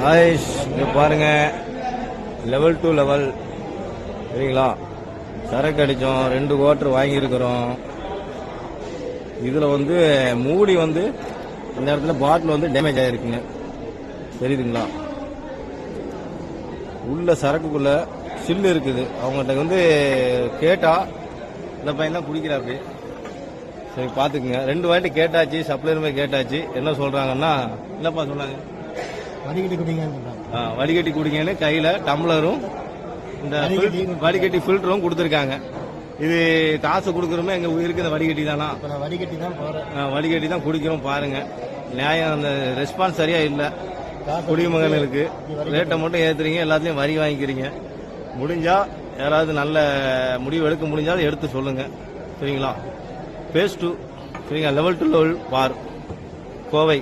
ஆயிஷ் இங்க பாருங்க, level to level சரிங்களா. சரக்கு அடித்தோம், 2 குவார்டர் வாங்கியிருக்கிறோம். இதில் வந்து மூடி வந்து இந்த இடத்துல பாட்டில் வந்து டேமேஜ் ஆகிருக்குங்க, தெரியுதுங்களா. உள்ள சரக்குக்குள்ள சில்லு இருக்குது. அவங்ககிட்ட வந்து கேட்டால் இந்த பையன் தான் குடிக்கிறாப்படி. சரி பார்த்துக்குங்க. 2 வாட்டி கேட்டாச்சு, சப்ளையர் போய் கேட்டாச்சு. என்ன சொல்கிறாங்கன்னா, என்னப்பா சொன்னாங்க, வடிகட்டி குடிங்க. வடிகட்டி குடிங்கன்னு கையில் டம்ளரும் இந்த வடிகட்டி ஃபில்டரும் கொடுத்துருக்காங்க. இது காசு கொடுக்குறோமே எங்க இருக்கு இந்த வடிகட்டி தானா, வடிகட்டி தான் போறேன், வடிகட்டி தான் குடிக்கிறோம். பாருங்க நியாயம், அந்த ரெஸ்பான்ஸ் சரியா இல்லை குடிமகனுக்கு. ரேட்டை மட்டும் ஏத்துறீங்க, எல்லாத்துலயும் வரி வாங்கிக்கிறீங்க. முடிஞ்சா யாராவது நல்ல முடிவு எடுக்க முடிஞ்சாலும் எடுத்து சொல்லுங்க சரிங்களா. பேஸ் 2 சரிங்களா. லெவல் டு லெவல் பார் கோவை.